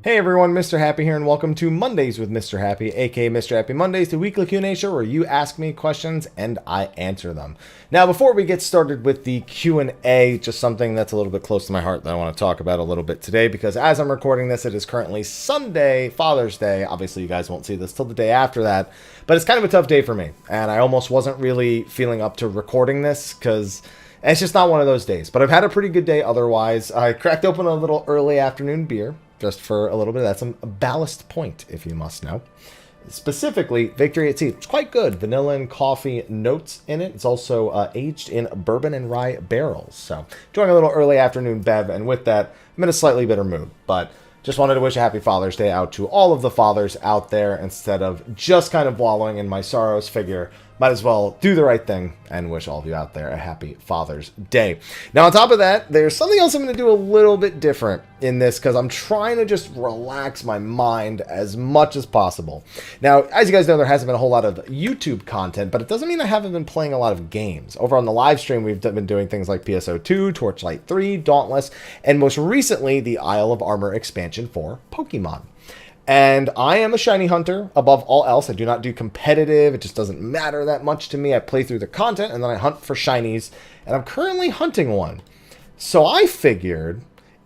Hey everyone, Mr. Happy here, and welcome to Mondays with Mr. Happy, aka Mr. Happy Mondays, the weekly Q&A show where you ask me questions and I answer them. Now, before we get started with the Q&A, just something that's a little bit close to my heart that I want to talk about a little bit today, because as I'm recording this, it is currently Sunday, Father's Day. Obviously, you guys won't see this till the day after that, but it's kind of a tough day for me, and I almost wasn't really feeling up to recording this, because it's just not one of those days. But I've had a pretty good day otherwise. I cracked open a little early afternoon beer, just for a little bit. That's some Ballast Point, if you must know. Specifically, Victory at Sea. It's quite good. Vanilla and coffee notes in it. It's also aged in bourbon and rye barrels. So, enjoying a little early afternoon bev, and with that, I'm in a slightly bitter mood. But just wanted to wish a happy Father's Day out to all of the fathers out there, instead of just kind of wallowing in my sorrows. Figure might as well do the right thing and wish all of you out there a happy Father's Day. Now, on top of that, there's something else I'm going to do a little bit different in this, because I'm trying to just relax my mind as much as possible. Now, as you guys know, there hasn't been a whole lot of YouTube content, but it doesn't mean I haven't been playing a lot of games. Over on the live stream, we've been doing things like PSO2, Torchlight 3, Dauntless, and most recently, the Isle of Armor expansion for Pokemon. And I am a shiny hunter above all else. I do not do competitive. It just doesn't matter that much to me. I play through the content and then I hunt for shinies. And I'm currently hunting one. So I figured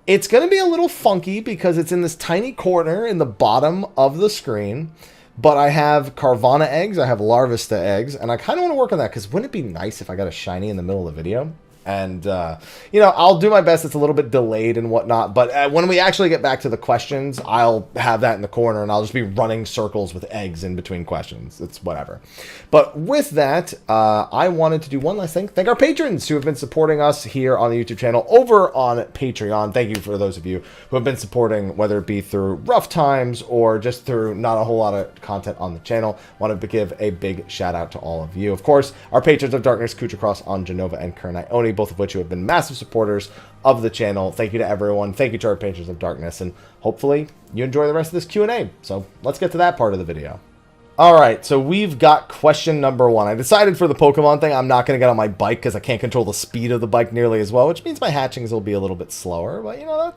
it's going to be a little funky because it's in this tiny corner in the bottom of the screen. But I have Carvana eggs. I have Larvesta eggs. And I kind of want to work on that, because wouldn't it be nice if I got a shiny in the middle of the video? And, you know, I'll do my best. It's a little bit delayed and whatnot. But when we actually get back to the questions, I'll have that in the corner. And I'll just be running circles with eggs in between questions. It's whatever. But with that, I wanted to do one last thing. Thank our patrons who have been supporting us here on the YouTube channel over on Patreon. Thank you for those of you who have been supporting, whether it be through rough times or just through not a whole lot of content on the channel. Wanted to give a big shout out to all of you. Of course, our patrons of darkness, Khuja on Jenova and Kurenai Oni, both of which who have been massive supporters of the channel. Thank you to everyone. Thank you to our patrons of darkness, and hopefully you enjoy the rest of this Q&A. So let's get to that part of the video. Alright, so we've got question number one. I decided for the Pokemon thing, I'm not going to get on my bike because I can't control the speed of the bike nearly as well, which means my hatchings will be a little bit slower, but you know,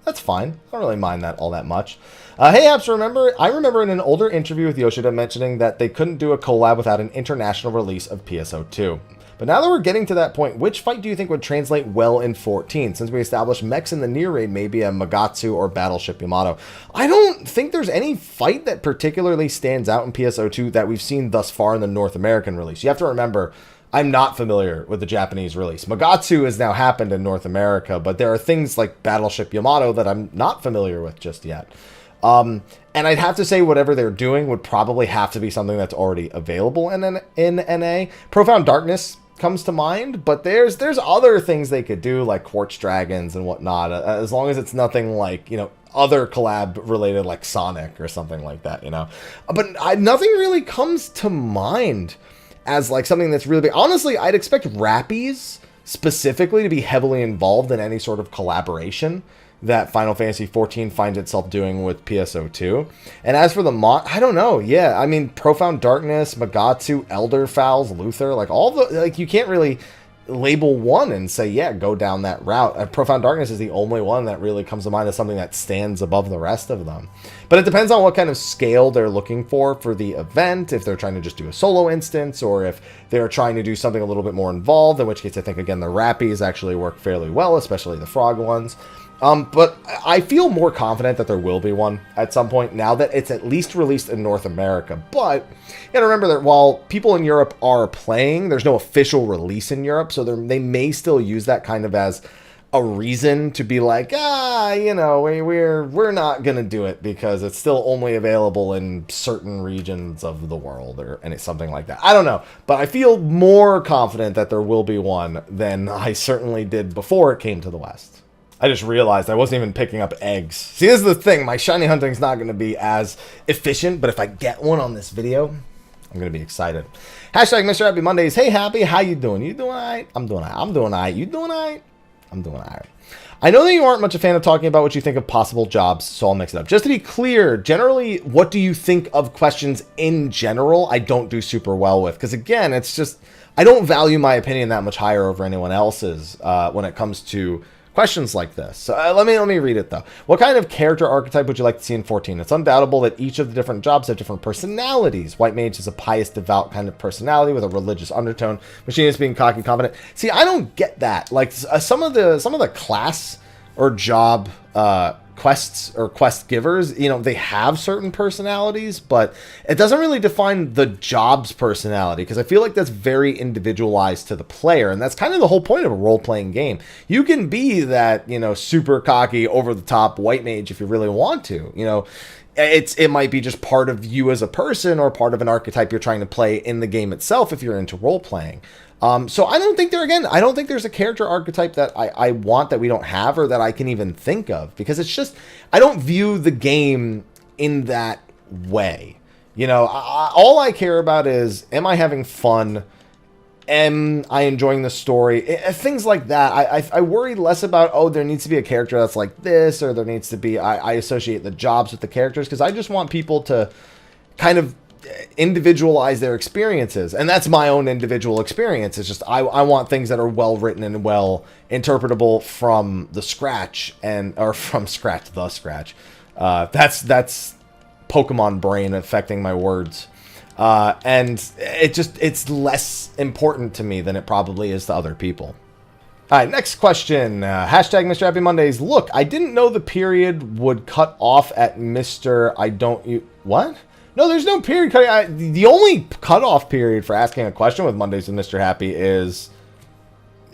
that's fine. I don't really mind that all that much. Hey, Apps, I remember in an older interview with Yoshida mentioning that they couldn't do a collab without an international release of PSO2. But now that we're getting to that point, which fight do you think would translate well in 14? Since we established mechs in the near raid, maybe a Magatsu or Battleship Yamato. I don't think there's any fight that particularly stands out in PSO2 that we've seen thus far in the North American release. You have to remember, I'm not familiar with the Japanese release. Magatsu has now happened in North America, but there are things like Battleship Yamato that I'm not familiar with just yet. And I'd have to say whatever they're doing would probably have to be something that's already available in NA. Profound Darkness comes to mind, but there's other things they could do, like Quartz Dragons and whatnot, as long as it's nothing like, you know, other collab related like Sonic or something like that, you know. But nothing really comes to mind as like something that's really big. Honestly, I'd expect Mrhappies specifically to be heavily involved in any sort of collaboration that Final Fantasy XIV finds itself doing with PSO2. And as for the mod, I don't know. Yeah, I mean, Profound Darkness, Magatsu, Elderfowls, Luther, like all the, like you can't really label one and say, yeah, go down that route. Profound Darkness is the only one that really comes to mind as something that stands above the rest of them. But it depends on what kind of scale they're looking for the event, if they're trying to just do a solo instance, or if they're trying to do something a little bit more involved, in which case I think, again, the Mrhappies actually work fairly well, especially the frog ones. But I feel more confident that there will be one at some point now that it's at least released in North America. But you gotta remember that while people in Europe are playing, there's no official release in Europe, so they may still use that kind of as a reason to be like, you know, we're not gonna do it because it's still only available in certain regions of the world, and it's something like that. I don't know, but I feel more confident that there will be one than I certainly did before it came to the West. I just realized I wasn't even picking up eggs. See, this is the thing. My shiny hunting's not going to be as efficient, but if I get one on this video, I'm going to be excited. Hashtag Mr. Happy Mondays. Hey, Happy, how you doing? You doing all right? I'm doing all right. I'm doing all right. You doing all right? I'm doing all right. I know that you aren't much a fan of talking about what you think of possible jobs, so I'll mix it up. Just to be clear, generally, what do you think of questions in general, I don't do super well with. Because, again, it's just, I don't value my opinion that much higher over anyone else's when it comes to questions like this. Let me read it though. What kind of character archetype would you like to see in 14? It's undoubtable that each of the different jobs have different personalities. White mage is a pious, devout kind of personality with a religious undertone. Machinist being cocky, confident. See, I don't get that. Like some of the class or job quests or quest givers, you know, they have certain personalities, but it doesn't really define the job's personality, because I feel like that's very individualized to the player, and that's kind of the whole point of a role-playing game. You can be that, you know, super cocky, over-the-top white mage if you really want to, you know. It might be just part of you as a person or part of an archetype you're trying to play in the game itself if you're into role-playing. So I don't think I don't think there's a character archetype that I want that we don't have or that I can even think of, because it's just, I don't view the game in that way. You know, all I care about is, am I having fun? Am I enjoying the story? Things like that. I worry less about, oh, there needs to be a character that's like this, or there needs to be, I associate the jobs with the characters, because I just want people to kind of individualize their experiences, and that's my own individual experience. It's just I want things that are well written and well interpretable from the scratch, or from scratch the scratch. That's Pokemon brain affecting my words, and it's less important to me than it probably is to other people. All right, next question. Hashtag Mr. Happy Mondays. Look, I didn't know the period would cut off at Mr. I don't you what? No, there's no period cutting. The only cutoff period for asking a question with Mondays with Mr. Happy is,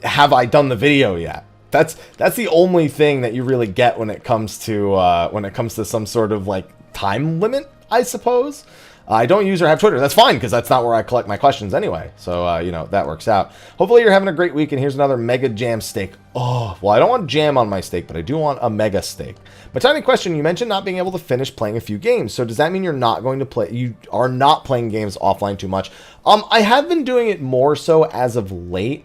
have I done the video yet? That's the only thing that you really get when it comes to some sort of like time limit, I suppose. I don't use or have Twitter. That's fine, because that's not where I collect my questions anyway. So, you know, that works out. Hopefully you're having a great week, and here's another mega jam steak. Oh, well, I don't want jam on my steak, but I do want a mega steak. My tiny question, you mentioned not being able to finish playing a few games. So does that mean you're not going to play, you are not playing games offline too much? I have been doing it more so as of late.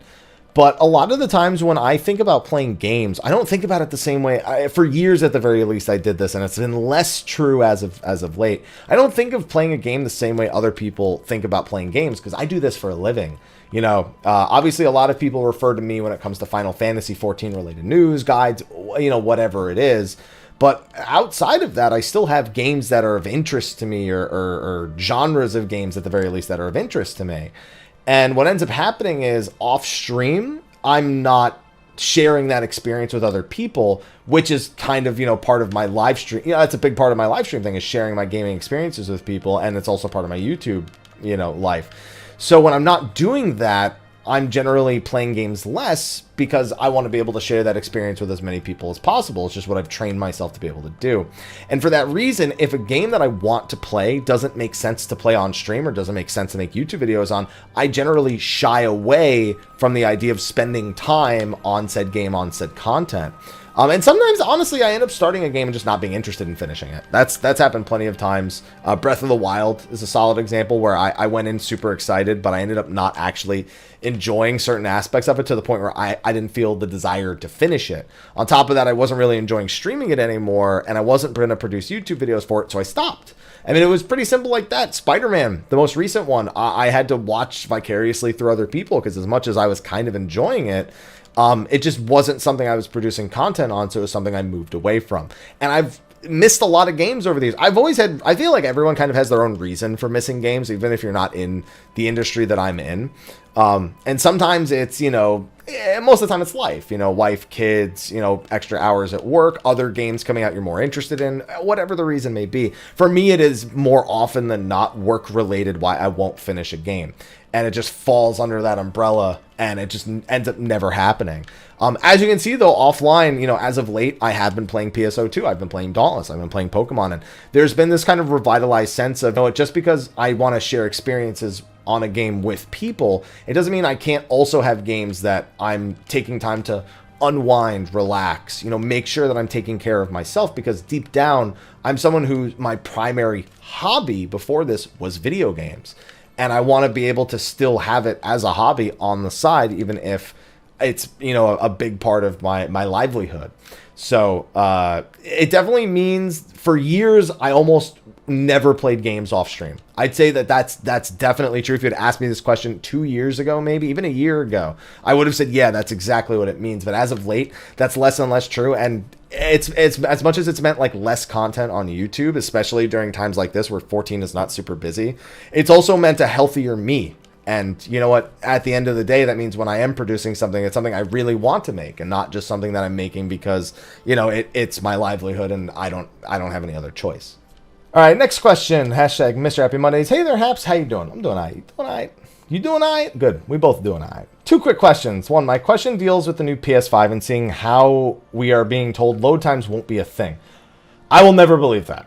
But a lot of the times when I think about playing games, I don't think about it the same way. For years, at the very least, I did this, and it's been less true as of late. I don't think of playing a game the same way other people think about playing games, because I do this for a living. You know, obviously, a lot of people refer to me when it comes to Final Fantasy 14 related news, guides, you know, whatever it is. But outside of that, I still have games that are of interest to me, or genres of games at the very least that are of interest to me. And what ends up happening is, off stream, I'm not sharing that experience with other people, which is kind of, you know, part of my live stream. You know, that's a big part of my live stream thing, is sharing my gaming experiences with people. And it's also part of my YouTube, you know, life. So when I'm not doing that, I'm generally playing games less, because I want to be able to share that experience with as many people as possible. It's just what I've trained myself to be able to do. And for that reason, if a game that I want to play doesn't make sense to play on stream, or doesn't make sense to make YouTube videos on, I generally shy away from the idea of spending time on said game, on said content. And sometimes, honestly, I end up starting a game and just not being interested in finishing it. That's happened plenty of times. Breath of the Wild is a solid example, where I went in super excited, but I ended up not actually enjoying certain aspects of it, to the point where I didn't feel the desire to finish it. On top of that, I wasn't really enjoying streaming it anymore, and I wasn't going to produce YouTube videos for it, so I stopped. I mean, it was pretty simple like that. Spider-Man, the most recent one, I had to watch vicariously through other people, because as much as I was kind of enjoying it, it just wasn't something I was producing content on, so it was something I moved away from. And I've missed a lot of games over these. I've always had, I feel like everyone kind of has their own reason for missing games, even if you're not in the industry that I'm in. And sometimes it's, you know, most of the time it's life, you know, wife, kids, you know, extra hours at work, other games coming out you're more interested in, whatever the reason may be. For me, it is more often than not work related why I won't finish a game. And it just falls under that umbrella, and it just ends up never happening. As you can see, though, offline, you know, as of late, I have been playing PSO2. I've been playing Dauntless. I've been playing Pokemon. And there's been this kind of revitalized sense of, you know, just because I want to share experiences on a game with people, it doesn't mean I can't also have games that I'm taking time to unwind, relax, you know, make sure that I'm taking care of myself, because deep down, I'm someone who, my primary hobby before this was video games. And I want to be able to still have it as a hobby on the side, even if it's, you know, a big part of my livelihood. So it definitely means for years I almost never played games off stream. I'd say that's definitely true. If you had asked me this question 2 years ago, maybe even a year ago, I would have said, yeah, that's exactly what it means. But as of late, that's less and less true. And it's as much as it's meant like less content on YouTube, especially during times like this where 14 is not super busy, it's also meant a healthier me. And you know what? At the end of the day, that means when I am producing something, it's something I really want to make, and not just something that I'm making because, you know, it's my livelihood and I don't have any other choice. All right, next question. Hashtag Mr. Happy Mondays. Hey there, Haps. How you doing? I'm doing all right. You doing all right? You doing all right? Good. We both doing all right. 2 quick questions. One, my question deals with the new PS5 and seeing how we are being told load times won't be a thing. I will never believe that.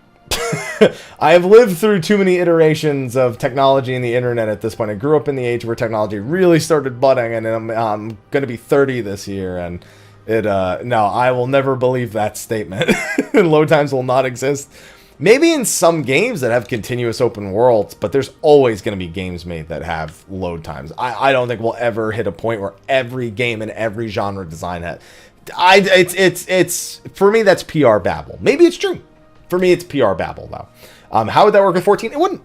I have lived through too many iterations of technology and the internet at this point. I grew up in the age where technology really started budding, and I'm going to be 30 this year, and no, I will never believe that statement. Load times will not exist. Maybe in some games that have continuous open worlds, but there's always going to be games made that have load times. I don't think we'll ever hit a point where every game in every genre design has. It's for me, that's PR babble. Maybe it's true. For me, it's PR babble, though. How would that work with 14? It wouldn't.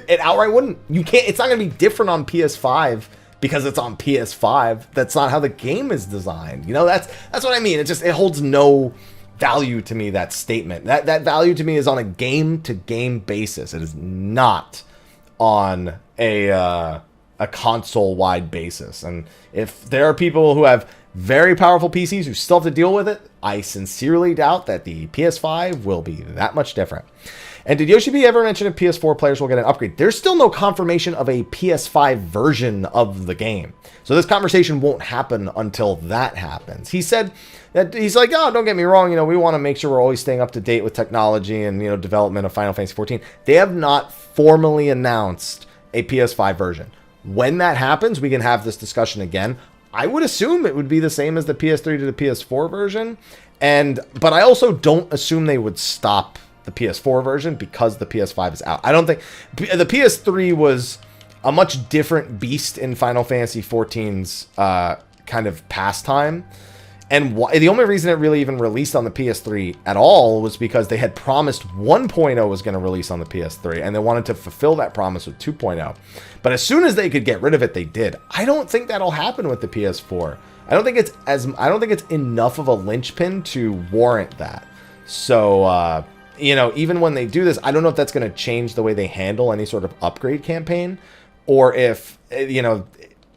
It outright wouldn't. You can't. It's not going to be different on PS5 because it's on PS5. That's not how the game is designed. You know, that's what I mean. It holds no value to me, that statement. That value to me is on a game-to-game basis. It is not on a console-wide basis. And if there are people who have very powerful PCs who still have to deal with it, I sincerely doubt that the PS5 will be that much different. And did Yoshi P ever mention if PS4 players will get an upgrade? There's still no confirmation of a PS5 version of the game. So this conversation won't happen until that happens. He said that he's like, oh, don't get me wrong. You know, we want to make sure we're always staying up to date with technology and, you know, development of Final Fantasy 14. They have not formally announced a PS5 version. When that happens, we can have this discussion again. I would assume it would be the same as the PS3 to the PS4 version. But I also don't assume they would stop the PS4 version because the PS5 is out. I don't think the PS3 was a much different beast in Final Fantasy 14's kind of pastime. And the only reason it really even released on the PS3 at all was because they had promised 1.0 was going to release on the PS3, and they wanted to fulfill that promise with 2.0. But as soon as they could get rid of it, they did. I don't think that'll happen with the PS4. I don't think it's enough of a linchpin to warrant that. So, you know, even when they do this, I don't know if that's going to change the way they handle any sort of upgrade campaign, or if, you know,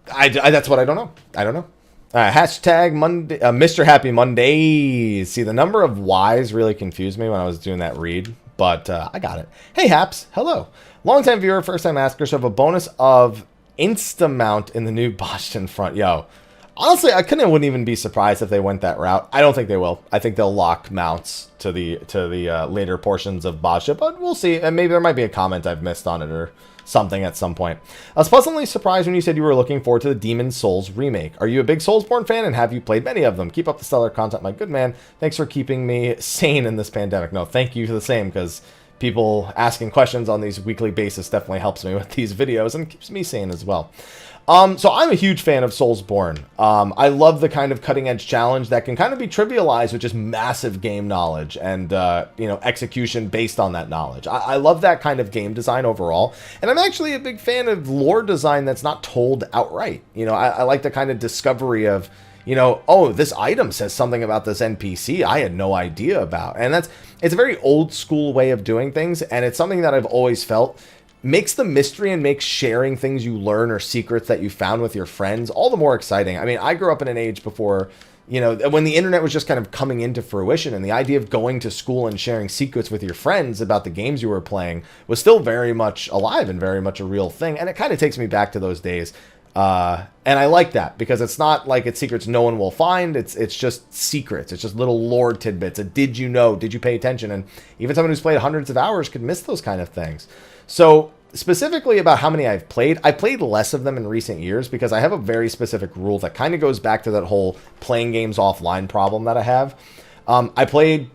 that's what I don't know. I don't know. Hashtag Monday, Mr. Happy Mondays. See, the number of Y's really confused me when I was doing that read, but I got it. Hey, Haps. Hello. Longtime viewer, first-time asker. So I have a bonus of Insta-mount in the new Boston front. Yo, honestly, wouldn't even be surprised if they went that route. I don't think they will. I think they'll lock mounts to the later portions of Basha, but we'll see. And maybe there might be a comment I've missed on it or something at some point. I was pleasantly surprised when you said you were looking forward to the Demon's Souls remake. Are you a big Soulsborne fan, and have you played many of them? Keep up the stellar content, my good man. Thanks for keeping me sane in this pandemic. No, thank you for the same, because people asking questions on these weekly basis definitely helps me with these videos and keeps me sane as well. So I'm a huge fan of Soulsborne. I love the kind of cutting-edge challenge that can kind of be trivialized with just massive game knowledge and, you know, execution based on that knowledge. I love that kind of game design overall. And I'm actually a big fan of lore design that's not told outright. You know, I like the kind of discovery of, you know, oh, this item says something about this NPC I had no idea about. And it's a very old school way of doing things. And it's something that I've always felt makes the mystery and makes sharing things you learn or secrets that you found with your friends all the more exciting. I mean, I grew up in an age before, you know, when the internet was just kind of coming into fruition, and the idea of going to school and sharing secrets with your friends about the games you were playing was still very much alive and very much a real thing. And it kind of takes me back to those days. And I like that because it's not like it's secrets no one will find. It's just secrets. It's just little lore tidbits. A did you know? Did you pay attention? And even someone who's played hundreds of hours could miss those kind of things. So specifically about how many I've played less of them in recent years because I have a very specific rule that kind of goes back to that whole playing games offline problem that I have. I played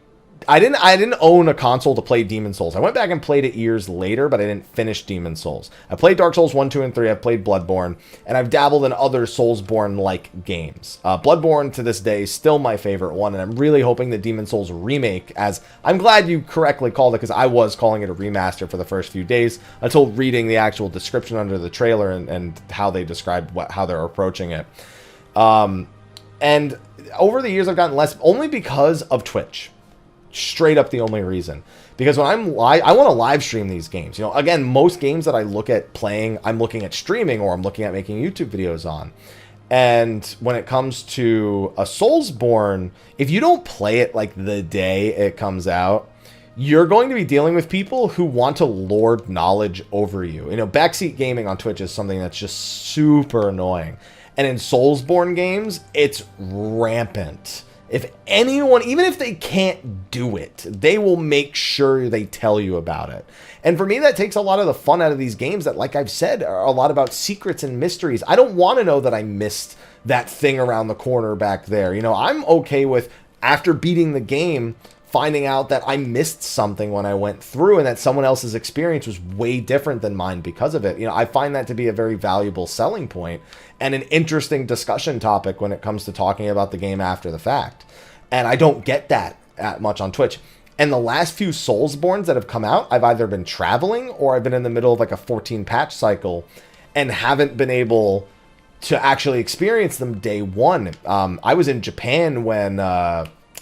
I didn't own a console to play Demon's Souls. I went back and played it years later, but I didn't finish Demon's Souls. I played Dark Souls 1, 2, and 3. I've played Bloodborne, and I've dabbled in other Soulsborne-like games. Bloodborne, to this day, is still my favorite one, and I'm really hoping that Demon's Souls remake, as I'm glad you correctly called it, because I was calling it a remaster for the first few days, until reading the actual description under the trailer and how they described how they're approaching it. And over the years, I've gotten less, only because of Twitch. Straight up the only reason. Because when I'm live, I want to live stream these games. You know, again, most games that I look at playing, I'm looking at streaming or I'm looking at making YouTube videos on. And when it comes to a Soulsborne, if you don't play it like the day it comes out, you're going to be dealing with people who want to lord knowledge over you. You know, backseat gaming on Twitch is something that's just super annoying. And in Soulsborne games, it's rampant. If anyone, even if they can't do it, they will make sure they tell you about it. And for me, that takes a lot of the fun out of these games that, like I've said, are a lot about secrets and mysteries. I don't want to know that I missed that thing around the corner back there. You know, I'm okay with, after beating the game, finding out that I missed something when I went through and that someone else's experience was way different than mine because of it. You know, I find that to be a very valuable selling point and an interesting discussion topic when it comes to talking about the game after the fact. And I don't get that much on Twitch. And the last few Soulsborns that have come out, I've either been traveling or I've been in the middle of like a 14 patch cycle and haven't been able to actually experience them day one. I was in Japan when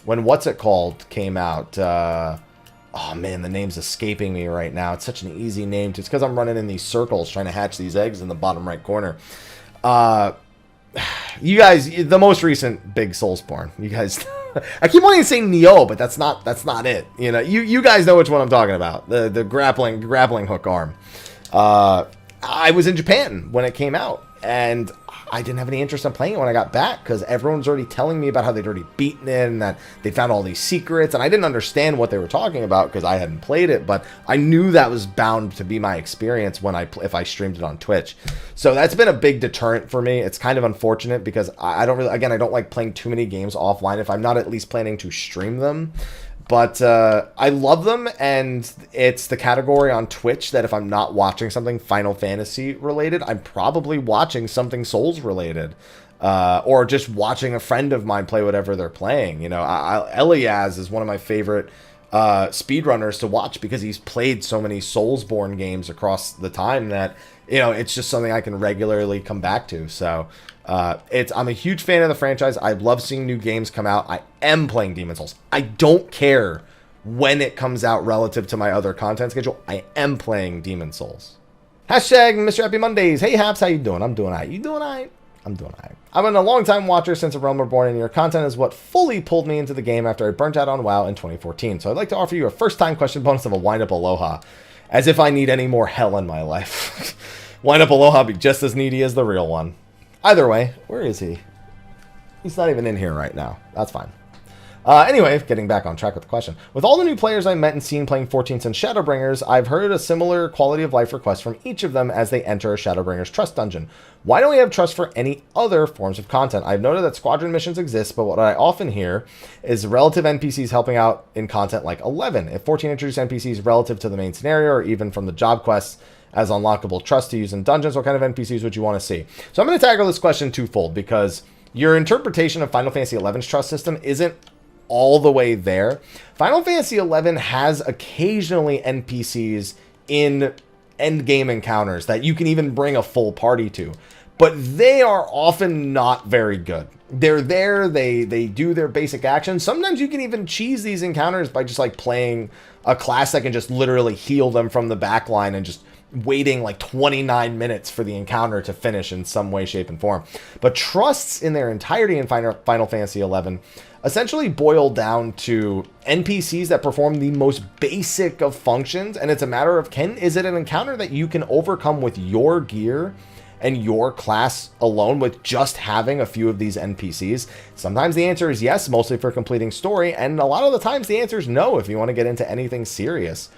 What's It Called came out. Oh man, the name's escaping me right now. It's such an easy name. It's because I'm running in these circles trying to hatch these eggs in the bottom right corner. You guys, the most recent big Soulsborne. You guys, I keep wanting to say Nioh, but that's not it. You know, you guys know which one I'm talking about. The grappling hook arm. I was in Japan when it came out, and I didn't have any interest in playing it when I got back because everyone's already telling me about how they'd already beaten it and that they found all these secrets, and I didn't understand what they were talking about because I hadn't played it, but I knew that was bound to be my experience when if I streamed it on Twitch. So that's been a big deterrent for me. It's kind of unfortunate because I don't like playing too many games offline if I'm not at least planning to stream them. But I love them, and it's the category on Twitch that if I'm not watching something Final Fantasy related, I'm probably watching something Souls related, or just watching a friend of mine play whatever they're playing. You know, Elias is one of my favorite speedrunners to watch because he's played so many Soulsborne games across the time that, you know, it's just something I can regularly come back to. So I'm a huge fan of the franchise. I love seeing new games come out. I am playing Demon's Souls. I don't care when it comes out relative to my other content schedule. I am playing Demon's Souls. Hashtag Mrhappy Mondays. Hey Haps, how you doing? I'm doing alright. You doing alright? I'm doing alright. I've been a long time watcher since A Realm Reborn, and your content is what fully pulled me into the game after I burnt out on WoW in 2014. So I'd like to offer you a first-time question bonus of a wind-up aloha, as if I need any more hell in my life. Wind-up aloha be just as needy as the real one. Either way, where is he? He's not even in here right now. That's fine. Anyway, getting back on track with the question. With all the new players I met and seen playing 14th and Shadowbringers, I've heard a similar quality of life request from each of them as they enter a Shadowbringers Trust dungeon. Why don't we have Trust for any other forms of content? I've noted that squadron missions exist, but what I often hear is relative NPCs helping out in content like 11. If 14 introduced NPCs relative to the main scenario or even from the job quests as unlockable Trust to use in dungeons, what kind of NPCs would you want to see? So I'm going to tackle this question twofold because your interpretation of Final Fantasy XI's Trust system isn't all the way there. Final Fantasy XI has occasionally NPCs in endgame encounters that you can even bring a full party to, but they are often not very good. They're there, they do their basic actions. Sometimes you can even cheese these encounters by just like playing a class that can just literally heal them from the back line and just waiting like 29 minutes for the encounter to finish in some way, shape, and form. But trusts in their entirety in Final Fantasy XI essentially boil down to NPCs that perform the most basic of functions, and it's a matter of is it an encounter that you can overcome with your gear and your class alone with just having a few of these NPCs? Sometimes the answer is yes, mostly for completing story, and a lot of the times the answer is no if you want to get into anything serious.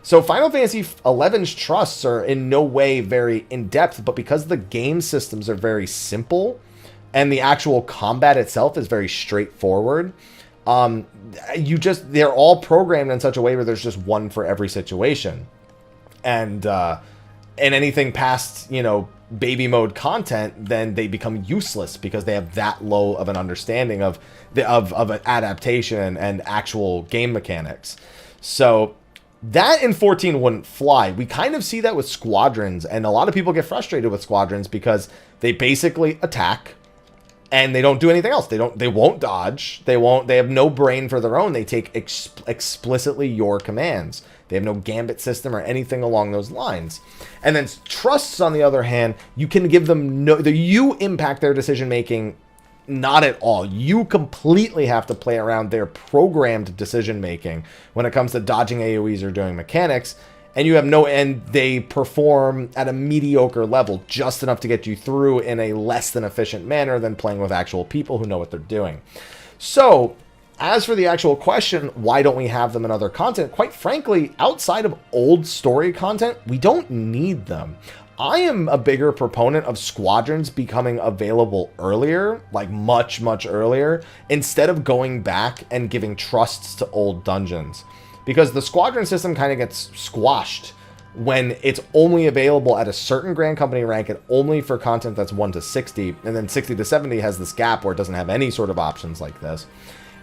So Final Fantasy XI's trusts are in no way very in-depth, but because the game systems are very simple and the actual combat itself is very straightforward, they're all programmed in such a way where there's just one for every situation. And anything past, baby mode content, then they become useless because they have that low of an understanding of an adaptation and actual game mechanics. So that in 14 wouldn't fly. We kind of see that with squadrons, and a lot of people get frustrated with squadrons because they basically attack and they don't do anything else. They won't dodge. They have no brain for their own. They take explicitly your commands. They have no gambit system or anything along those lines. And then trusts, on the other hand, you can give them you impact their decision making not at all. You completely have to play around their programmed decision making when it comes to dodging AoEs or doing mechanics, and they perform at a mediocre level, just enough to get you through in a less than efficient manner than playing with actual people who know what they're doing. So, as for the actual question, why don't we have them in other content? Quite frankly, outside of old story content, we don't need them. I am a bigger proponent of squadrons becoming available earlier, like much, much earlier, instead of going back and giving trusts to old dungeons. Because the squadron system kind of gets squashed when it's only available at a certain Grand Company rank and only for content that's 1 to 60, and then 60 to 70 has this gap where it doesn't have any sort of options like this.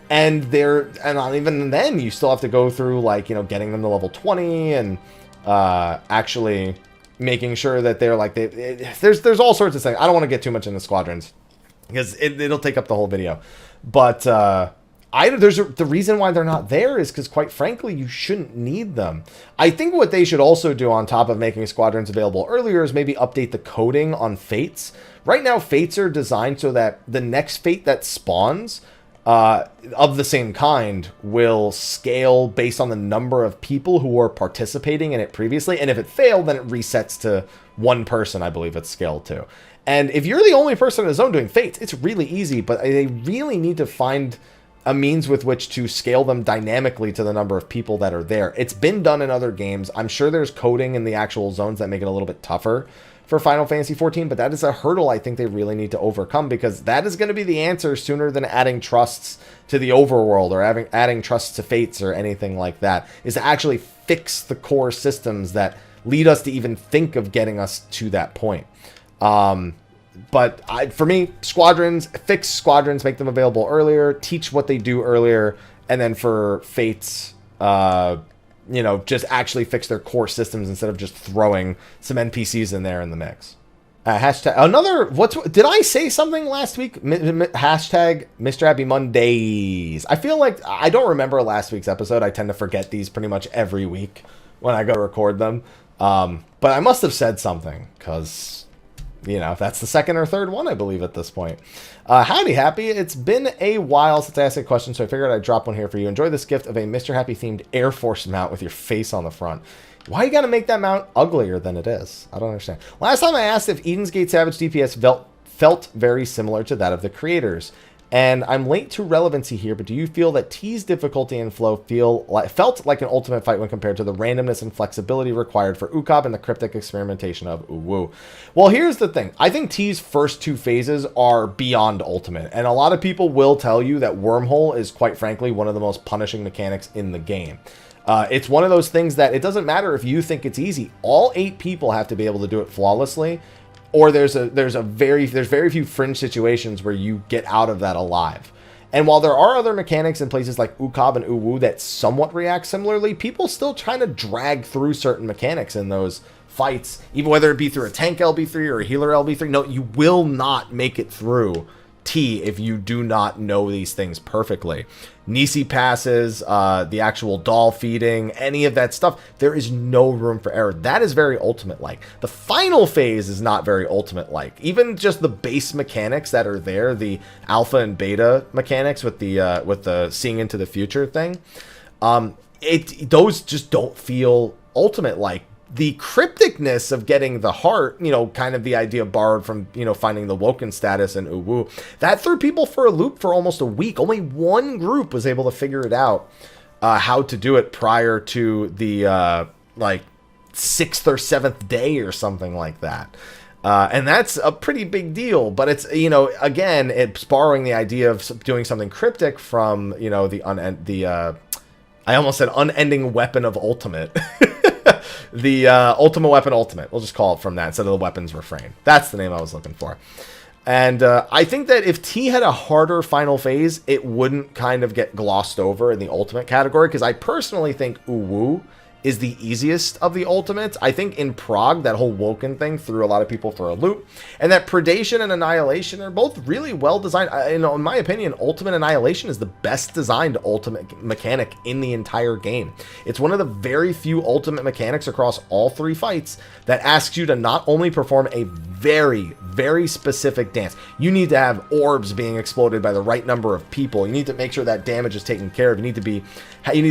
And even then, you still have to go through, getting them to level 20 and actually making sure that they're there's all sorts of things. I don't want to get too much into squadrons because it'll take up the whole video. But the reason why they're not there is because, quite frankly, you shouldn't need them. I think what they should also do on top of making squadrons available earlier is maybe update the coding on fates. Right now, fates are designed so that the next fate that spawns of the same kind will scale based on the number of people who were participating in it previously. And if it failed, then it resets to one person, I believe it's scaled to. And if you're the only person in the zone doing fates, it's really easy, but they really need to find a means with which to scale them dynamically to the number of people that are there. It's been done in other games. I'm sure there's coding in the actual zones that make it a little bit tougher for Final Fantasy XIV, but that is a hurdle I think they really need to overcome, because that is going to be the answer sooner than adding trusts to the overworld or adding trusts to fates or anything like that, is to actually fix the core systems that lead us to even think of getting us to that point. But for me, squadrons, fix squadrons, make them available earlier, teach what they do earlier, and then for fates, just actually fix their core systems instead of just throwing some NPCs in there in the mix. Did I say something last week? Hashtag Mrhappy Mondays. I feel like I don't remember last week's episode. I tend to forget these pretty much every week when I go to record them. But I must have said something, because that's the second or third one, I believe, at this point. Howdy, Happy. It's been a while since I asked a question, so I figured I'd drop one here for you. Enjoy this gift of a Mrhappy themed Air Force mount with your face on the front. Why you gotta make that mount uglier than it is? I don't understand. Last time I asked if Eden's Gate Savage DPS felt very similar to that of the creators. And I'm late to relevancy here, but do you feel that T's difficulty and flow felt like an ultimate fight when compared to the randomness and flexibility required for Ukab and the cryptic experimentation of Uwu? Well, here's the thing. I think T's first two phases are beyond ultimate, and a lot of people will tell you that Wormhole is, quite frankly, one of the most punishing mechanics in the game. It's one of those things that it doesn't matter if you think it's easy. All 8 people have to be able to do it flawlessly, or there's very few fringe situations where you get out of that alive. And while there are other mechanics in places like Ukab and Uwu that somewhat react similarly, people still trying to drag through certain mechanics in those fights, even whether it be through a tank LB3 or a healer LB3. No, you will not make it through T if you do not know these things perfectly. Nisi passes, the actual doll feeding, any of that stuff, there is no room for error. That is very ultimate-like. The final phase is not very ultimate-like. Even just the base mechanics that are there, the alpha and beta mechanics with the seeing into the future thing, those just don't feel ultimate-like. The crypticness of getting the heart, kind of the idea borrowed from, finding the Woken status in Uwu, that threw people for a loop for almost a week. Only one group was able to figure it out, how to do it prior to the, 6th or 7th day or something like that. And that's a pretty big deal, but it's, again, it's borrowing the idea of doing something cryptic from, I almost said unending weapon of ultimate. The Ultima Weapon Ultimate. We'll just call it from that instead of the weapons refrain. That's the name I was looking for. And I think that if T had a harder final phase, it wouldn't kind of get glossed over in the ultimate category, because I personally think Uwu is the easiest of the ultimates. I think in Prague, that whole Woken thing threw a lot of people for a loop, and that Predation and Annihilation are both really well designed. In my opinion, Ultimate Annihilation is the best designed ultimate mechanic in the entire game. It's one of the very few ultimate mechanics across all three fights that asks you to not only perform a very, very specific dance. You need to have orbs being exploded by the right number of people. You need to make sure that damage is taken care of. You need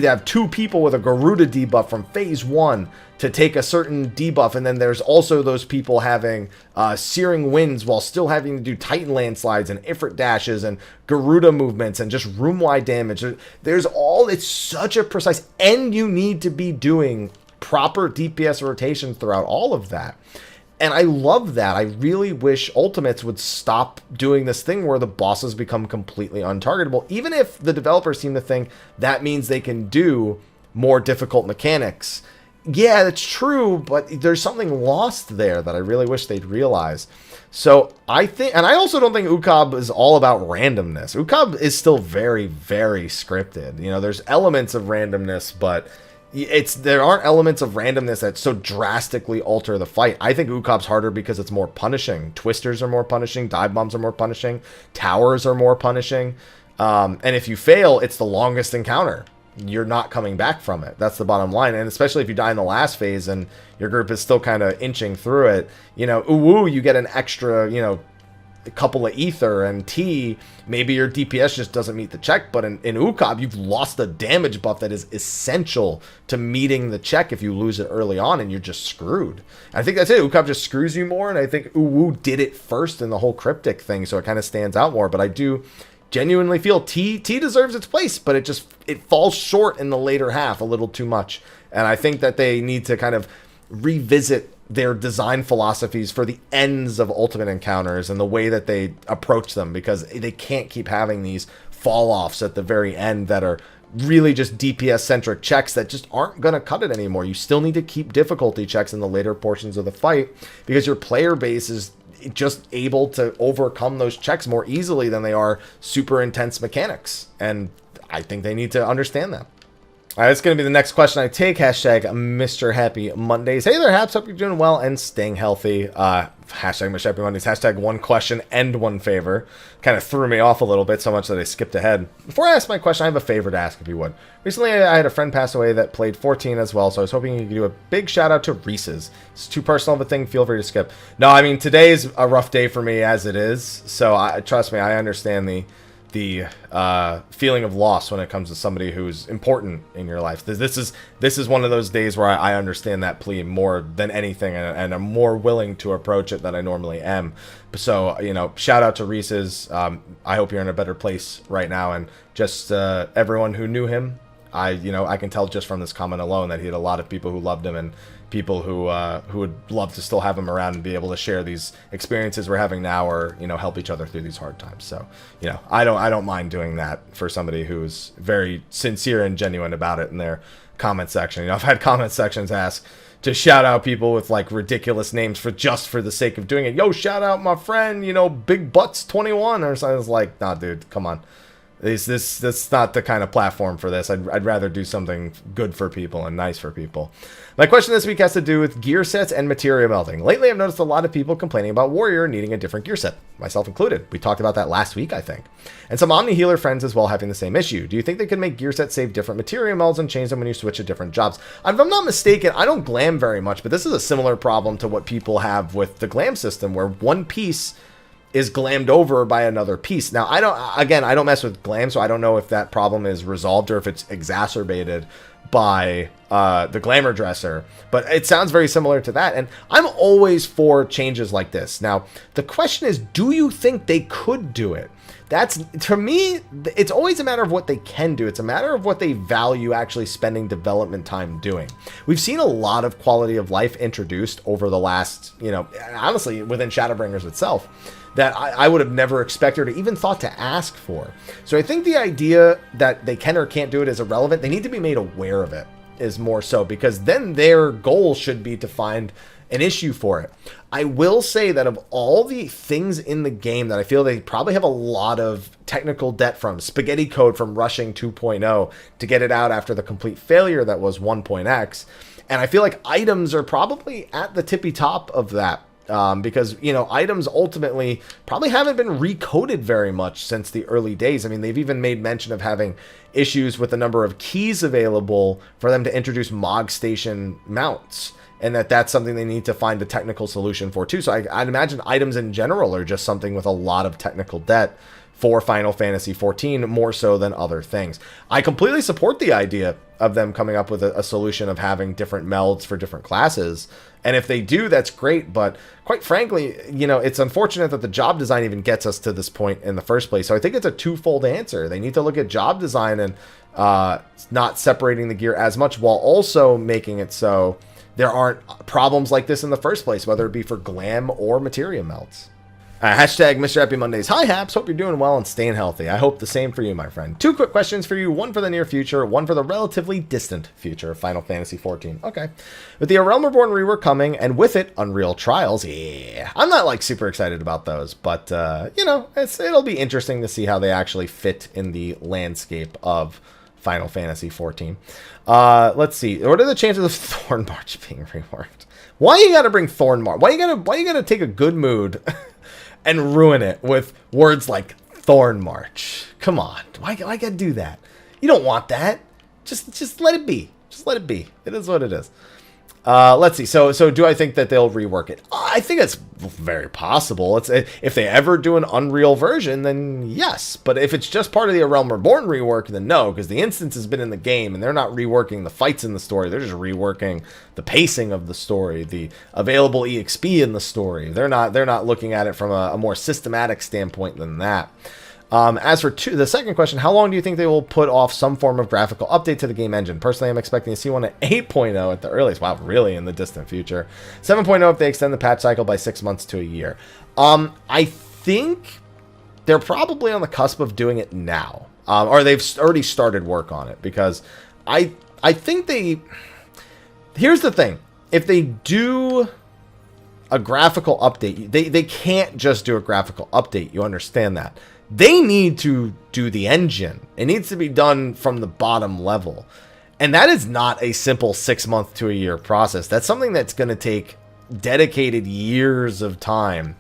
to have 2 people with a Garuda debuff from phase 1 to take a certain debuff, and then there's also those people having searing winds while still having to do Titan landslides and Ifrit dashes and Garuda movements and just room-wide damage. It's such a precise, and you need to be doing proper DPS rotations throughout all of that. And I love that. I really wish Ultimates would stop doing this thing where the bosses become completely untargetable, even if the developers seem to think that means they can do more difficult mechanics. Yeah, that's true, but there's something lost there that I really wish they'd realize. So I think, and I also don't think UCOB is all about randomness. UCOB is still very, very scripted. There's elements of randomness, but there aren't elements of randomness that so drastically alter the fight. I think UCOB's harder because it's more punishing. Twisters are more punishing. Dive bombs are more punishing. Towers are more punishing. And if you fail, it's the longest encounter. You're not coming back from it. That's the bottom line. And especially if you die in the last phase and your group is still kind of inching through it. Uwu, you get an extra, a couple of ether, and T, maybe your DPS just doesn't meet the check, but in UCOB, you've lost a damage buff that is essential to meeting the check if you lose it early on, and you're just screwed. I think that's it. UCOB just screws you more, and I think Uwu did it first in the whole cryptic thing, so it kind of stands out more, but I do genuinely feel T deserves its place, but it falls short in the later half a little too much, and I think that they need to kind of revisit their design philosophies for the ends of ultimate encounters and the way that they approach them, because they can't keep having these fall-offs at the very end that are really just DPS-centric checks that just aren't going to cut it anymore. You still need to keep difficulty checks in the later portions of the fight, because your player base is just able to overcome those checks more easily than they are super intense mechanics, and I think they need to understand that. All right, that's going to be the next question I take. Hashtag Mr. Happy Mondays. Hey there, Haps. Hope you're doing well and staying healthy. Hashtag Mr. Happy Mondays. Hashtag one question and one favor. Kind of threw me off a little bit so much that I skipped ahead. Before I ask my question, I have a favor to ask, if you would. Recently, I had a friend pass away that played 14 as well, so I was hoping you could do a big shout out to Reese's. It's too personal of a thing. Feel free to skip. No, I mean, today is a rough day for me as it is, so trust me, I understand the feeling of loss when it comes to somebody who's important in your life. This is one of those days where I understand that plea more than anything, and I'm more willing to approach it than I normally am. So, shout out to Reese's. I hope you're in a better place right now, and just everyone who knew him, I can tell just from this comment alone that he had a lot of people who loved him, and people who would love to still have him around and be able to share these experiences we're having now, or help each other through these hard times. So I don't mind doing that for somebody who's very sincere and genuine about it in their comment section. I've had comment sections ask to shout out people with like ridiculous names for the sake of doing it. Yo, shout out my friend, Big Butts 21 or something. It's like, nah, dude, come on. That's not the kind of platform for this. I'd rather do something good for people and nice for people. My question this week has to do with gear sets and materia melting. Lately, I've noticed a lot of people complaining about Warrior needing a different gear set, myself included. We talked about that last week, I think. And some Omni Healer friends as well having the same issue. Do you think they could make gear sets save different materia melds and change them when you switch to different jobs? If I'm not mistaken, I don't glam very much, but this is a similar problem to what people have with the glam system, where one piece is glammed over by another piece. Now, I don't mess with glam, so I don't know if that problem is resolved or if it's exacerbated by the glamour dresser, but it sounds very similar to that, and I'm always for changes like this. Now, the question is, do you think they could do it? That's, to me, it's always a matter of what they can do. It's a matter of what they value actually spending development time doing. We've seen a lot of quality of life introduced over the last, honestly, within Shadowbringers itself, that I would have never expected or even thought to ask for. So I think the idea that they can or can't do it is irrelevant. They need to be made aware of it is more so, because then their goal should be to find an issue for it. I will say that of all the things in the game that I feel they probably have a lot of technical debt from, spaghetti code from rushing 2.0 to get it out after the complete failure that was 1.x, and I feel like items are probably at the tippy top of that. Because, items ultimately probably haven't been recoded very much since the early days. I mean, they've even made mention of having issues with the number of keys available for them to introduce Mog Station mounts, and that's something they need to find a technical solution for too. So I'd imagine items in general are just something with a lot of technical debt for Final Fantasy XIV, more so than other things. I completely support the idea of them coming up with a solution of having different melds for different classes. And if they do, that's great. But quite frankly, it's unfortunate that the job design even gets us to this point in the first place. So I think it's a twofold answer. They need to look at job design and not separating the gear as much, while also making it so there aren't problems like this in the first place, whether it be for glam or materia melts. Hashtag Mr. Happy Mondays. Hi, Haps. Hope you're doing well and staying healthy. I hope the same for you, my friend. 2 quick questions for you. One for the near future, one for the relatively distant future of Final Fantasy XIV. Okay. With the A Realm Reborn rework coming, and with it, Unreal Trials. Yeah. I'm not, super excited about those, but, it'll be interesting to see how they actually fit in the landscape of Final Fantasy XIV. Let's see. What are the chances of Thornmarch being reworked? Why you gotta bring Thornmarch? Why you gotta take a good mood and ruin it with words like Thornmarch? Come on. Why gotta do that? You don't want that. Just let it be. Just let it be. It is what it is. Let's see. So do I think that they'll rework it? I think it's very possible. If they ever do an Unreal version, then yes. But if it's just part of the A Realm Reborn rework, then no, because the instance has been in the game, and they're not reworking the fights in the story. They're just reworking the pacing of the story, the available EXP in the story. They're not looking at it from a more systematic standpoint than that. As for the second question, how long do you think they will put off some form of graphical update to the game engine? Personally, I'm expecting to see one at 8.0 at the earliest. Wow, really in the distant future. 7.0 if they extend the patch cycle by 6 months to a year. I think they're probably on the cusp of doing it now. Or they've already started work on it, because I think they... Here's the thing. If they do a graphical update, they can't just do a graphical update. You understand that. They need to do the engine. It needs to be done from the bottom level. And that is not a simple 6 month to a year process. That's something that's going to take dedicated years of time,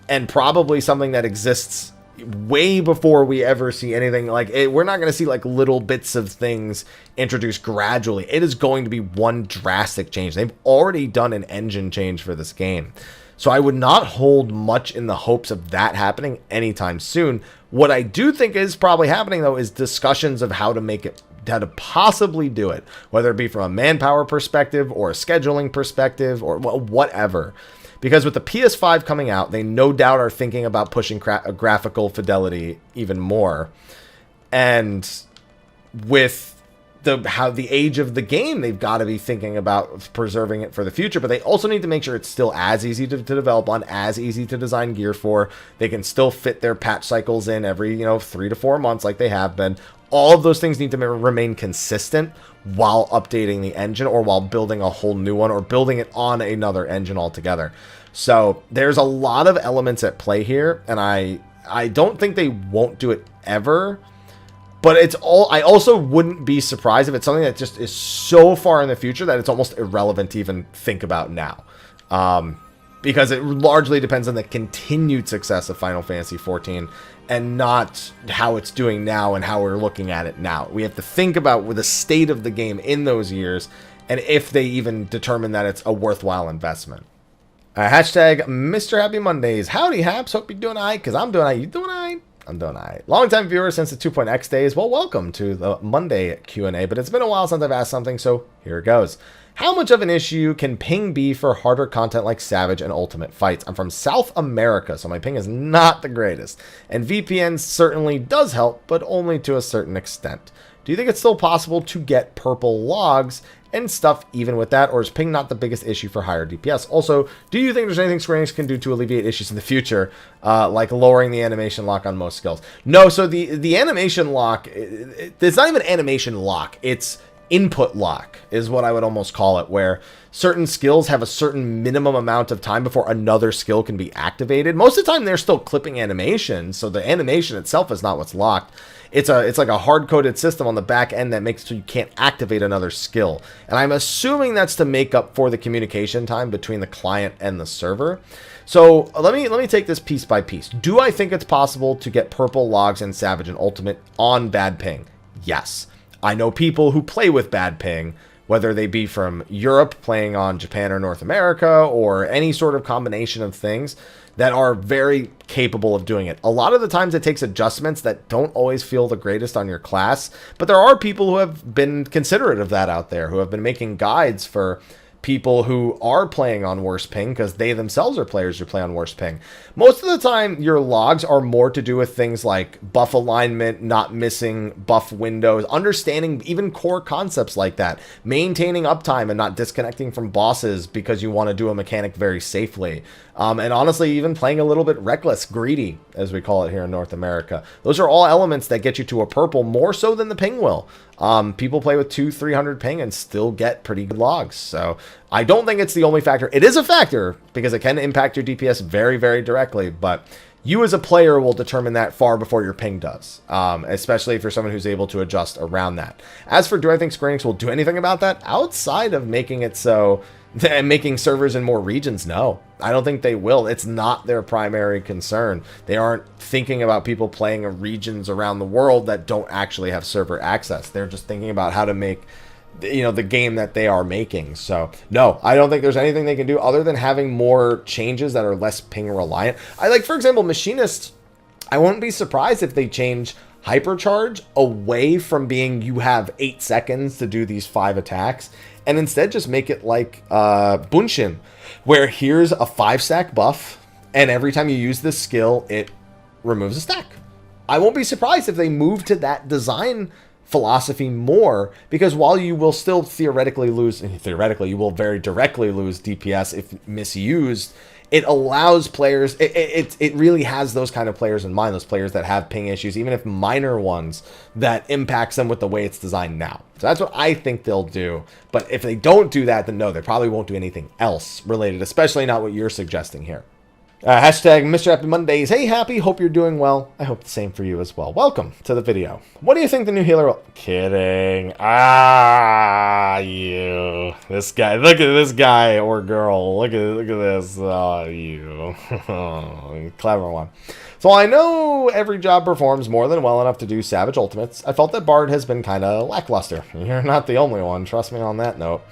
and probably something that exists way before we ever see anything like it. We're not going to see little bits of things introduced gradually. It is going to be one drastic change. They've already done an engine change for this game. So I would not hold much in the hopes of that happening anytime soon. What I do think is probably happening, though, is discussions of how to possibly do it, whether it be from a manpower perspective or a scheduling perspective or whatever. Because with the PS5 coming out, they no doubt are thinking about pushing graphical fidelity even more. And with the age of the game, they've got to be thinking about preserving it for the future, but they also need to make sure it's still as easy to develop on, as easy to design gear for. They can still fit their patch cycles in every 3 to 4 months like they have been. All of those things need to remain consistent while updating the engine, or while building a whole new one, or building it on another engine altogether. So there's a lot of elements at play here, and I don't think they won't do it ever. But I also wouldn't be surprised if it's something that just is so far in the future that it's almost irrelevant to even think about now. Because it largely depends on the continued success of Final Fantasy XIV, and not how it's doing now and how we're looking at it now. We have to think about the state of the game in those years, and if they even determine that it's a worthwhile investment. Hashtag Mr. Happy Mondays. Howdy, Haps. Hope you're doing all right, because I'm doing all right. You doing all right? I'm doing all right. Longtime viewer since the 2.x days. Well, welcome to the Monday Q&A, but it's been a while since I've asked something, so here it goes. How much of an issue can ping be for harder content like Savage and Ultimate fights? I'm from South America, so my ping is not the greatest. And VPN certainly does help, but only to a certain extent. Do you think it's still possible to get purple logs and stuff even with that, or is ping not the biggest issue for higher DPS? Also, do you think there's anything Square Enix can do to alleviate issues in the future, like lowering the animation lock on most skills? No, so the animation lock, it's not even animation lock, it's input lock is what I would almost call it, where certain skills have a certain minimum amount of time before another skill can be activated. Most of the time they're still clipping animation, so the animation itself is not what's locked. It's like a hard-coded system on the back end that makes so you can't activate another skill. And I'm assuming that's to make up for the communication time between the client and the server. So let me take this piece by piece. Do I think it's possible to get purple logs in Savage and Ultimate on bad ping? Yes. I know people who play with bad ping, whether they be from Europe playing on Japan or North America, or any sort of combination of things, that are very capable of doing it. A lot of the times it takes adjustments that don't always feel the greatest on your class, but there are people who have been considerate of that out there, who have been making guides for people who are playing on worse ping because they themselves are players who play on worse ping. Most of the time, your logs are more to do with things like buff alignment, not missing buff windows, understanding even core concepts like that, maintaining uptime and not disconnecting from bosses because you want to do a mechanic very safely. And honestly, even playing a little bit reckless, greedy, as we call it here in North America. Those are all elements that get you to a purple more so than the ping will. People play with 200-300 ping and still get pretty good logs. So I don't think it's the only factor. It is a factor because it can impact your DPS very, very directly. But you as a player will determine that far before your ping does, especially if you're someone who's able to adjust around that. As for do I think Square Enix will do anything about that? Outside of making it so and making servers in more regions, no. I don't think they will. It's not their primary concern. They aren't thinking about people playing in regions around the world that don't actually have server access. They're just thinking about how to make, you know, the game that they are making. So no, I don't think there's anything they can do other than having more changes that are less ping reliant. For example, Machinist, I wouldn't be surprised if they change Hypercharge away from being you have 8 seconds to do these 5 attacks, and instead just make it like Bunshin, where here's a 5-stack buff, and every time you use this skill, it removes a stack. I won't be surprised if they move to that design philosophy more, because while you will still theoretically you will very directly lose DPS if misused, it allows players, it really has those kind of players in mind, those players that have ping issues, even if minor ones, that impacts them with the way it's designed now. So that's what I think they'll do. But if they don't do that, then no, they probably won't do anything else related, especially not what you're suggesting here. Hashtag Mr. Happy Mondays. Hey, Happy. Hope you're doing well. I hope the same for you as well. Welcome to the video. What do you think the new healer will... Kidding. You. This guy. Look at this guy or girl. Look at this. Oh, you. Clever one. So I know every job performs more than well enough to do Savage Ultimates. I felt that Bard has been kind of lackluster. You're not the only one. Trust me on that note.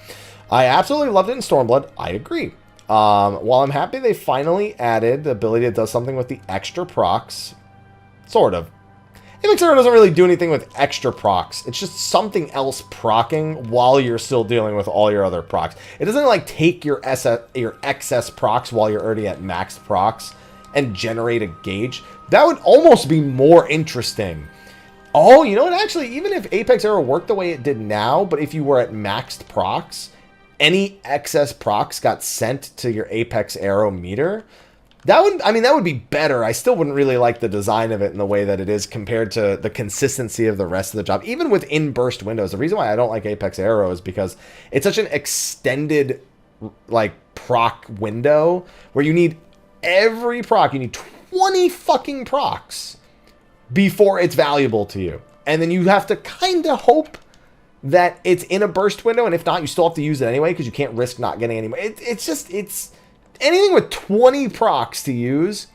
I absolutely loved it in Stormblood. I agree. While I'm happy they finally added the ability that does something with the extra procs, sort of. Apex Arrow doesn't really do anything with extra procs. It's just something else procking while you're still dealing with all your other procs. It doesn't like take your excess procs while you're already at max procs and generate a gauge. That would almost be more interesting. Oh, you know what? Actually, even if Apex Arrow worked the way it did now, but if you were at maxed procs, any excess procs got sent to your Apex Arrow meter, that would be better. I still wouldn't really like the design of it in the way that it is compared to the consistency of the rest of the job. Even with in-burst windows, the reason why I don't like Apex Arrow is because it's such an extended like proc window where you need every proc. You need 20 fucking procs before it's valuable to you. And then you have to kind of hope that it's in a burst window, and if not, you still have to use it anyway because you can't risk not getting any more. It's anything with 20 procs to use,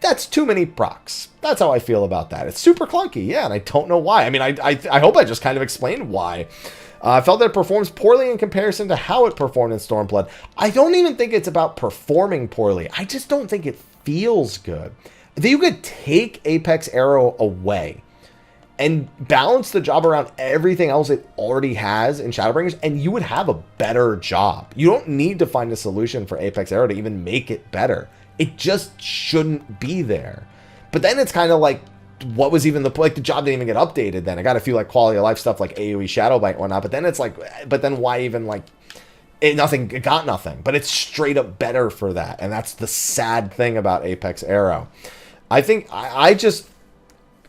that's too many procs. That's how I feel about that. It's super clunky, yeah, and I don't know why. I mean, I hope I just kind of explained why. I felt that it performs poorly in comparison to how it performed in Stormblood. I don't even think it's about performing poorly. I just don't think it feels good. If you could take Apex Arrow away and balance the job around everything else it already has in Shadowbringers, and you would have a better job. You don't need to find a solution for Apex Arrow to even make it better. It just shouldn't be there. But then it's kind of like, what was even the point? Like, the job didn't even get updated then. I got a few like quality of life stuff like AoE Shadowbite and whatnot, but then it's like, but then why even like, it got nothing. But it's straight up better for that. And that's the sad thing about Apex Arrow. I think, I just,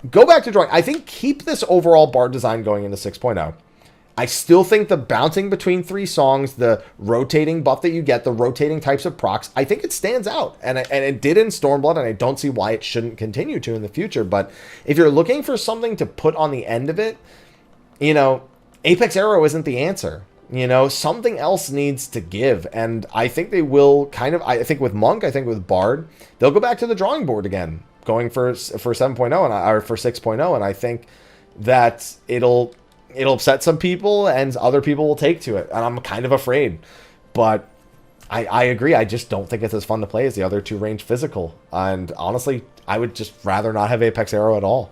go back to drawing. I think keep this overall Bard design going into 6.0. I still think the bouncing between 3 songs, the rotating buff that you get, the rotating types of procs, I think it stands out. And it did in Stormblood, and I don't see why it shouldn't continue to in the future. But if you're looking for something to put on the end of it, you know, Apex Arrow isn't the answer. You know, something else needs to give. And I think they will kind of, I think with Monk, I think with Bard, they'll go back to the drawing board again, going for 7.0 or for 6.0. And I think that it'll upset some people and other people will take to it. And I'm kind of afraid. But I agree. I just don't think it's as fun to play as the other 2 ranged physical. And honestly, I would just rather not have Apex Arrow at all.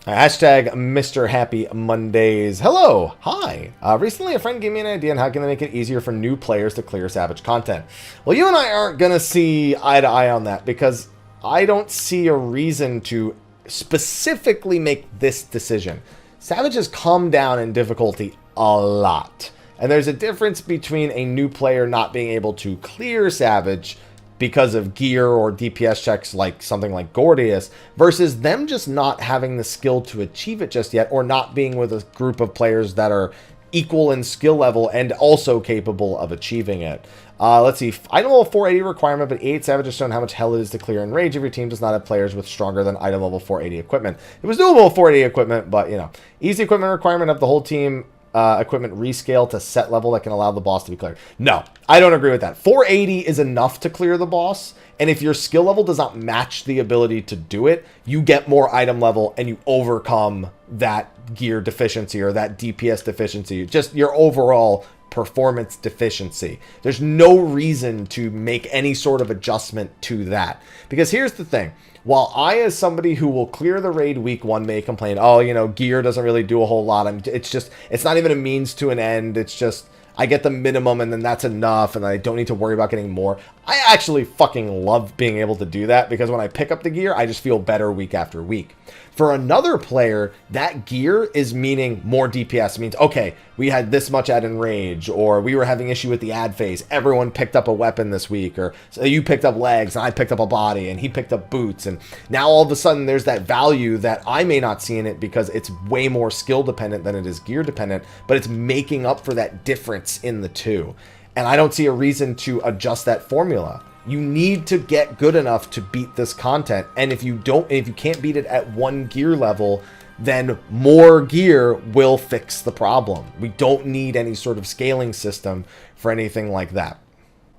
Hashtag Mr. Happy Mondays. Hello. Hi. Recently, a friend gave me an idea on how can they make it easier for new players to clear Savage content. Well, you and I aren't going to see eye to eye on that because I don't see a reason to specifically make this decision. Savage has come down in difficulty a lot. And there's a difference between a new player not being able to clear Savage because of gear or DPS checks like something like Gordius versus them just not having the skill to achieve it just yet or not being with a group of players that are equal in skill level and also capable of achieving it. Let's see. Item level 480 requirement, but 8 Savage has shown how much hell it is to clear in Rage if your team does not have players with stronger than item level 480 equipment. It was doable with 480 equipment, but, you know. Easy equipment requirement of the whole team equipment rescale to set level that can allow the boss to be cleared. No, I don't agree with that. 480 is enough to clear the boss, and if your skill level does not match the ability to do it, you get more item level and you overcome that gear deficiency or that DPS deficiency. Just your overall performance deficiency. There's no reason to make any sort of adjustment to that. Because here's the thing. While I, as somebody who will clear the raid week 1, may complain, oh, you know, gear doesn't really do a whole lot. It's not even a means to an end. It's just, I get the minimum and then that's enough and I don't need to worry about getting more. I actually fucking love being able to do that because when I pick up the gear, I just feel better week after week. For another player, that gear is meaning more DPS. It means, okay, we had this much ad in rage, or we were having issue with the ad phase. Everyone picked up a weapon this week, or so you picked up legs, and I picked up a body, and he picked up boots. And now all of a sudden, there's that value that I may not see in it because it's way more skill dependent than it is gear dependent, but it's making up for that difference in the two. And I don't see a reason to adjust that formula. You need to get good enough to beat this content. And if you can't beat it at 1 gear level, then more gear will fix the problem. We don't need any sort of scaling system for anything like that.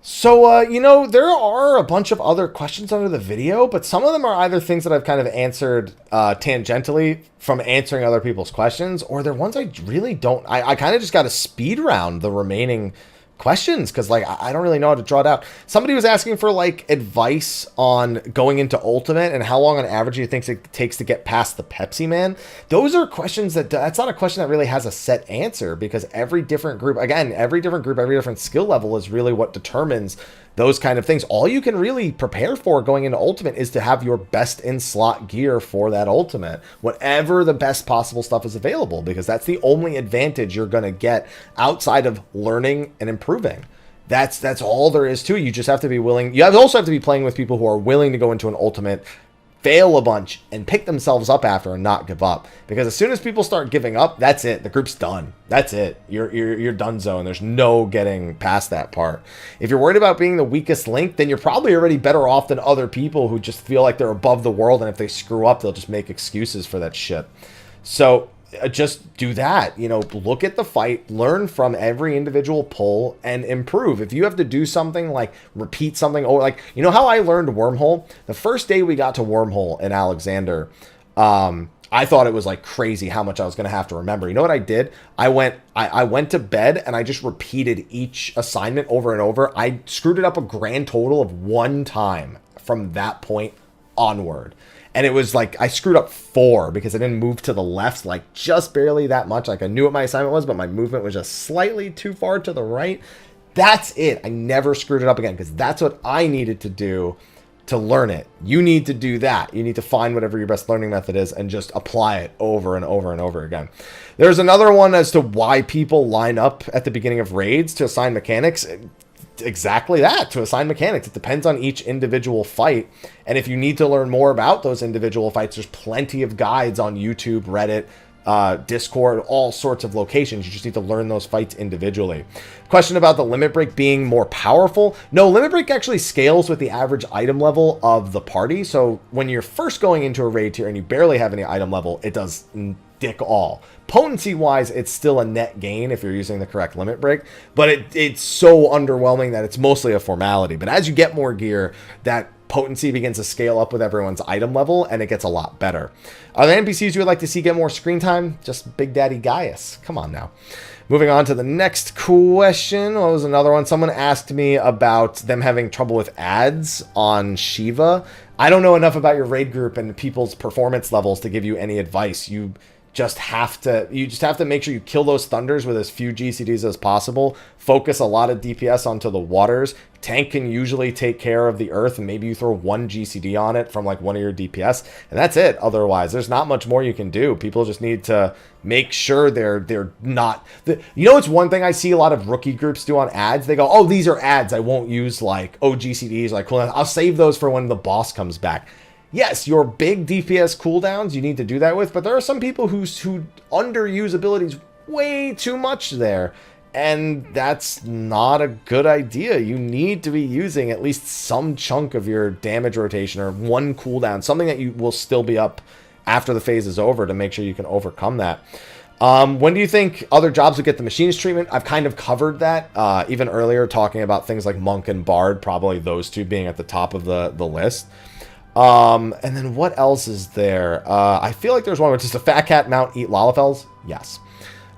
So, you know, there are a bunch of other questions under the video, but some of them are either things that I've kind of answered tangentially from answering other people's questions, or they're ones I really don't. I kind of just got to speed round the remaining questions because like I don't really know how to draw it out. Somebody was asking for like advice on going into Ultimate and how long on average you think it takes to get past the Pepsi Man. Those are questions that's not a question that really has a set answer because every different group, every different skill level is really what determines those kind of things. All you can really prepare for going into Ultimate is to have your best in slot gear for that Ultimate, whatever the best possible stuff is available, because that's the only advantage you're going to get outside of learning and improving. That's all there is to it. You just have to be willing. You also have to be playing with people who are willing to go into an Ultimate, fail a bunch, and pick themselves up after and not give up. Because as soon as people start giving up, that's it. The group's done. That's it. You're done zone. There's no getting past that part. If you're worried about being the weakest link, then you're probably already better off than other people who just feel like they're above the world, and if they screw up, they'll just make excuses for that shit. So just do that. You know, look at the fight, learn from every individual pull, and improve. If you have to do something like repeat something, or like, you know how I learned Wormhole? The first day we got to Wormhole in Alexander, I thought it was like crazy how much I was going to have to remember. You know what I did? I went to bed and I just repeated each assignment over and over. I screwed it up a grand total of 1 time from that point onward. And it was like I screwed up 4 because I didn't move to the left like just barely that much. Like I knew what my assignment was, but my movement was just slightly too far to the right. That's it. I never screwed it up again because that's what I needed to do to learn it. You need to do that. You need to find whatever your best learning method is and just apply it over and over and over again. There's another one as to why people line up at the beginning of raids to assign mechanics. Exactly that, to assign mechanics. It depends on each individual fight. And if you need to learn more about those individual fights, there's plenty of guides on YouTube, Reddit, Discord, all sorts of locations. You just need to learn those fights individually. Question about the limit break being more powerful. No, limit break actually scales with the average item level of the party. So when you're first going into a raid tier and you barely have any item level, it does dick all. Potency wise, it's still a net gain if you're using the correct limit break, but it's so underwhelming that it's mostly a formality. But as you get more gear, that potency begins to scale up with everyone's item level, and it gets a lot better. Are there NPCs you would like to see get more screen time? Just Big Daddy Gaius. Come on now. Moving on to the next question. What was another one? Someone asked me about them having trouble with ads on Shiva. I don't know enough about your raid group and people's performance levels to give you any advice. You just have to make sure you kill those thunders with as few GCDs as possible. Focus a lot of DPS onto the waters. Tank can usually take care of the earth, and maybe you throw 1 GCD on it from like one of your DPS, and that's it. Otherwise, there's not much more you can do. People just need to make sure they're not. You know, it's one thing I see a lot of rookie groups do on ads. They go, "Oh, these are ads. I won't use like GCDs. Like, cool. I'll save those for when the boss comes back." Yes, your big DPS cooldowns you need to do that with, but there are some people who underuse abilities way too much there, and that's not a good idea. You need to be using at least some chunk of your damage rotation or 1 cooldown, something that you will still be up after the phase is over to make sure you can overcome that. When do you think other jobs would get the machinist treatment? I've kind of covered that even earlier, talking about things like Monk and Bard, probably those 2 being at the top of the list. And then what else is there? I feel like there's one where just a fat cat mount eat Lalafels. Yes.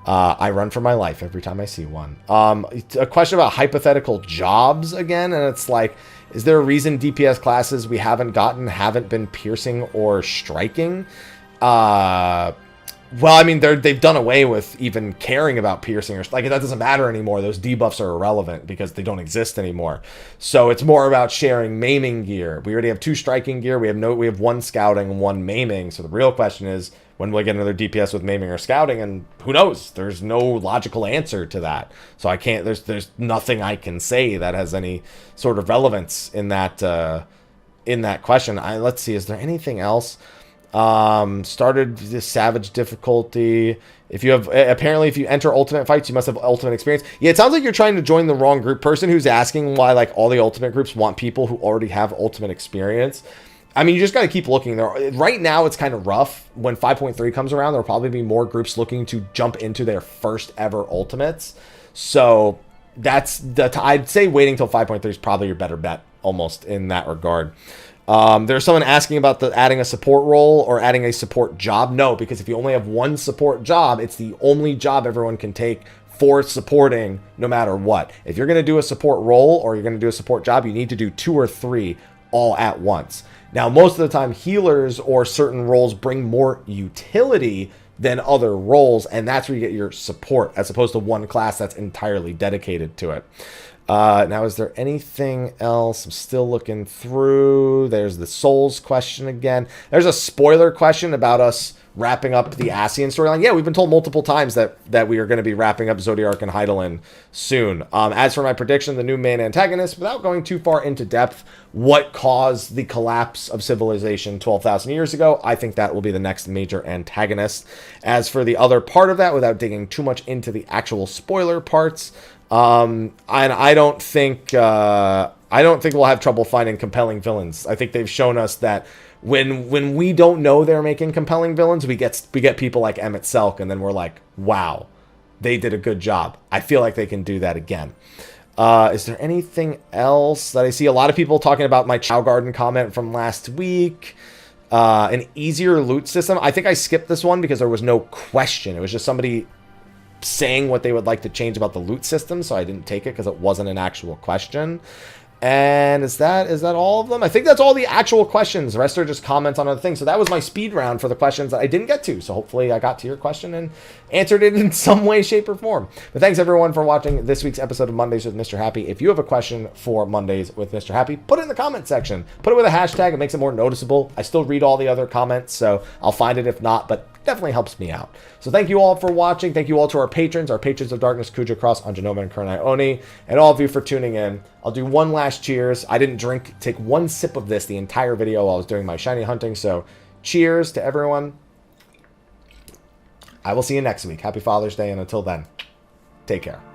I run for my life every time I see one. A question about hypothetical jobs again. And it's like, is there a reason DPS classes we haven't been piercing or striking? Well, I mean, they've done away with even caring about piercing, or like that doesn't matter anymore. Those debuffs are irrelevant because they don't exist anymore. So it's more about sharing maiming gear. We already have 2 striking gear. We have 1 scouting and 1 maiming. So the real question is, when will we get another DPS with maiming or scouting? And who knows? There's no logical answer to that. So I can't. There's nothing I can say that has any sort of relevance in that question. Let's see. Is there anything else? Started the savage difficulty. If you enter ultimate fights, you must have ultimate experience. Yeah, it sounds like you're trying to join the wrong group. Person who's asking why like all the ultimate groups want people who already have ultimate experience. I mean, you just got to keep looking there. Right now, it's kind of rough. When 5.3 comes around, there'll probably be more groups looking to jump into their first ever ultimates. So I'd say waiting till 5.3 is probably your better bet, almost in that regard. There's someone asking about adding a support role or adding a support job. No, because if you only have 1 support job, it's the only job everyone can take for supporting no matter what. If you're going to do a support role or you're going to do a support job, you need to do 2 or 3 all at once. Now, most of the time, healers or certain roles bring more utility than other roles, and that's where you get your support, as opposed to 1 class that's entirely dedicated to it. Now, is there anything else? I'm still looking through. There's the Souls question again. There's a spoiler question about us wrapping up the Ascian storyline. Yeah, we've been told multiple times that we are going to be wrapping up Zodiark and Hydaelyn soon. As for my prediction, the new main antagonist, without going too far into depth, what caused the collapse of civilization 12,000 years ago, I think that will be the next major antagonist. As for the other part of that, without digging too much into the actual spoiler parts, and I don't think we'll have trouble finding compelling villains. I think they've shown us that when we don't know they're making compelling villains, we get people like Emmett Selk, and then we're like, wow, they did a good job. I feel like they can do that again. Is there anything else that I see? A lot of people talking about my Chow Garden comment from last week. an easier loot system. I think I skipped this one because there was no question. It was just somebody saying what they would like to change about the loot system, so I didn't take it because it wasn't an actual question. And is that all of them? I think that's all the actual questions. The rest are just comments on other things. So that was my speed round for the questions that I didn't get to. So hopefully I got to your question and answered it in some way, shape, or form. But thanks everyone for watching this week's episode of Mondays with Mr. Happy. If you have a question for Mondays with Mr. Happy, put it in the comment section. Put it with a hashtag. It makes it more noticeable. I still read all the other comments, so I'll find it if not, but definitely helps me out. So thank you all for watching. Thank you all to our patrons of darkness, Khuja, Cross, Janova, and Kurenai Oni, and all of you for tuning in. I'll do one last cheers. I didn't take one sip of this the entire video while I was doing my shiny hunting, so cheers to everyone. I will see you next week. Happy Father's Day, and until then, take care.